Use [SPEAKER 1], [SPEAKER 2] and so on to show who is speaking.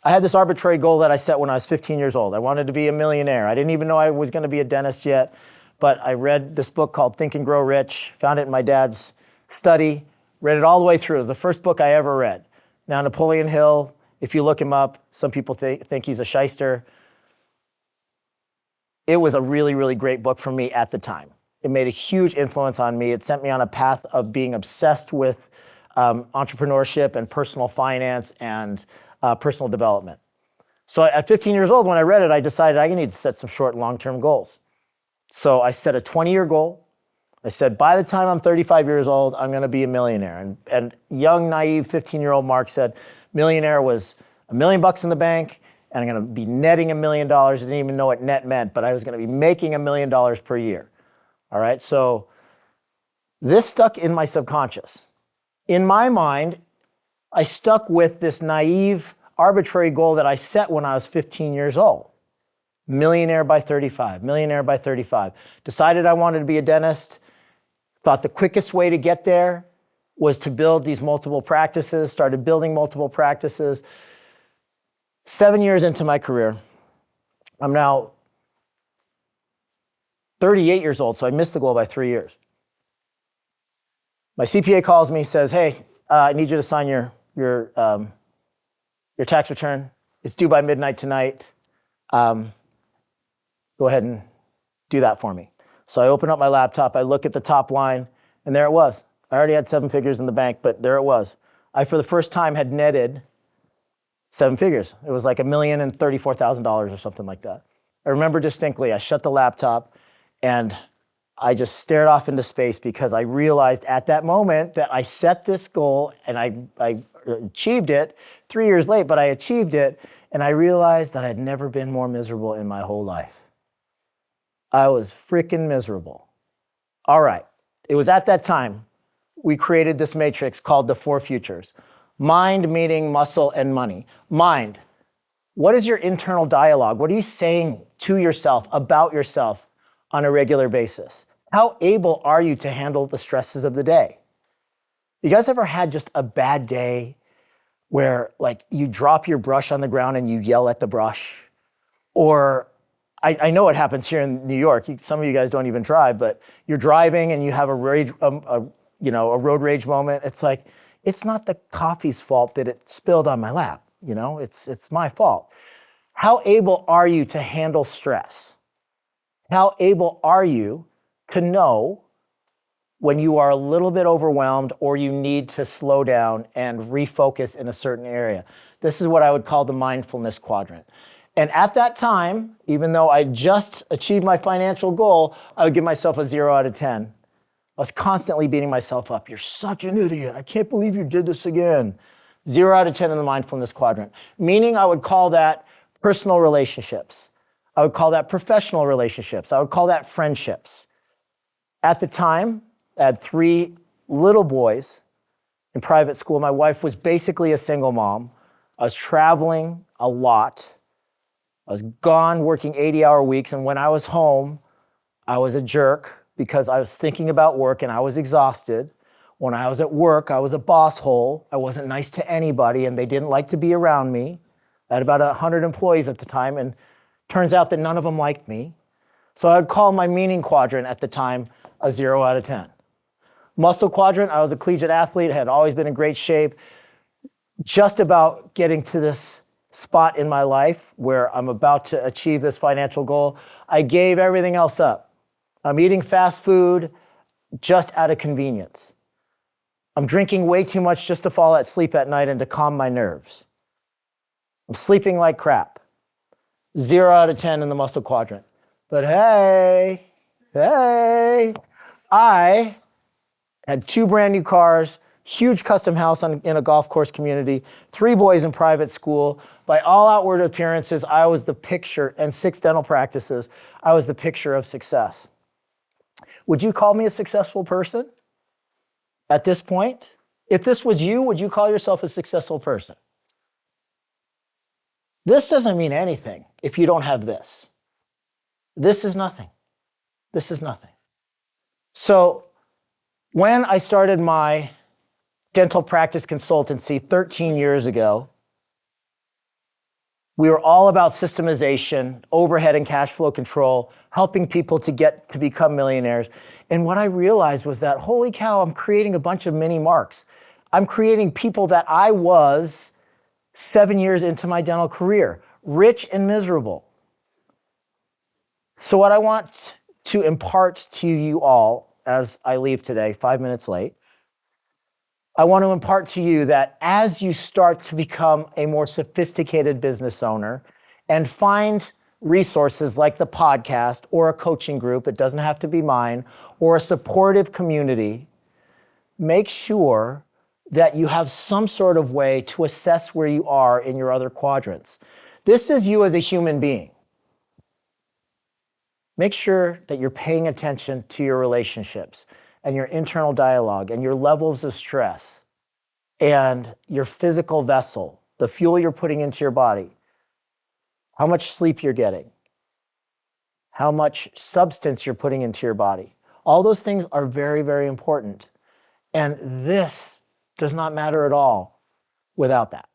[SPEAKER 1] I had this arbitrary goal that I set when I was 15 years old. I wanted to be a millionaire. I didn't even know I was going to be a dentist yet, but I read this book called Think and Grow Rich, found it in my dad's study, read it all the way through. It was the first book I ever read. Now, Napoleon Hill, if you look him up, some people think he's a shyster. It was a really, really great book for me at the time. It made a huge influence on me. It sent me on a path of being obsessed with entrepreneurship and personal finance and personal development. So at 15 years old, when I read it, I decided I need to set some short and long-term goals. So I set a 20-year goal. I said, by the time I'm 35 years old, I'm going to be a millionaire. And young, naive 15-year-old Mark said, millionaire was $1 million in the bank, and I'm going to be netting $1 million. I didn't even know what net meant, but I was going to be making $1 million per year. All right, so this stuck in my subconscious. In my mind, I stuck with this naive, arbitrary goal that I set when I was 15 years old. Millionaire by 35, millionaire by 35. Decided I wanted to be a dentist. Thought the quickest way to get there was to build these multiple practices, started building multiple practices. 7 years into my career, I'm now 38 years old, so I missed the goal by 3 years. My CPA calls me, says, hey, I need you to sign your tax return. It's due by midnight tonight. Go ahead and do that for me. So I open up my laptop, I look at the top line, and there it was. I already had 7 figures in the bank, but there it was. I, for the first time, had netted 7 figures. It was like $1,034,000 or something like that. I remember distinctly, I shut the laptop, and I just stared off into space because I realized at that moment that I set this goal and I achieved it 3 years late, but I achieved it, and I realized that I'd never been more miserable in my whole life. I was freaking miserable. All right, it was at that time we created this matrix called the 4 futures. Mind, meaning, muscle, and money. Mind, what is your internal dialogue? What are you saying to yourself, about yourself on a regular basis? How able are you to handle the stresses of the day? You guys ever had just a bad day where like you drop your brush on the ground and you yell at the brush? Or I know it happens here in New York. Some of you guys don't even drive, but you're driving and you have a road rage moment. It's like, it's not the coffee's fault that it spilled on my lap. It's my fault. How able are you to handle stress? How able are you to know when you are a little bit overwhelmed or you need to slow down and refocus in a certain area? This is what I would call the mindfulness quadrant. And at that time, even though I just achieved my financial goal, I would give myself a 0 out of 10. I was constantly beating myself up. You're such an idiot. I can't believe you did this again. 0 out of 10 in the mindfulness quadrant. Meaning I would call that personal relationships. I would call that professional relationships. I would call that friendships. At the time, I had 3 little boys in private school. My wife was basically a single mom. I was traveling a lot. I was gone working 80-hour weeks, and when I was home, I was a jerk because I was thinking about work and I was exhausted. When I was at work, I was a boss hole. I wasn't nice to anybody, and they didn't like to be around me. I had about 100 employees at the time, and turns out that none of them liked me. So I would call my meaning quadrant at the time a 0 out of 10. Muscle quadrant, I was a collegiate athlete, had always been in great shape. Just about getting to this spot in my life where I'm about to achieve this financial goal, I gave everything else up. I'm eating fast food just out of convenience. I'm drinking way too much just to fall asleep at night and to calm my nerves. I'm sleeping like crap. 0 out of 10 in the muscle quadrant. But hey, I had 2 brand new cars, huge custom house in a golf course community, 3 boys in private school. By all outward appearances, I was the picture, and 6 dental practices, I was the picture of success. Would you call me a successful person at this point? If this was you, would you call yourself a successful person? This doesn't mean anything if you don't have this. This is nothing. This is nothing. So when I started my dental practice consultancy 13 years ago, We were all about systemization, overhead and cash flow control, helping people to become millionaires. And what I realized was that, holy cow, I'm creating a bunch of mini Marks. I'm creating people that I was 7 years into my dental career, rich and miserable. So what I want to impart to you all as I leave today, 5 minutes late, I want to impart to you that as you start to become a more sophisticated business owner and find resources like the podcast or a coaching group, it doesn't have to be mine, or a supportive community, make sure that you have some sort of way to assess where you are in your other quadrants. This is you as a human being. Make sure that you're paying attention to your relationships and your internal dialogue and your levels of stress and your physical vessel, the fuel you're putting into your body, how much sleep you're getting, how much substance you're putting into your body. All those things are very, very important. And this does not matter at all without that.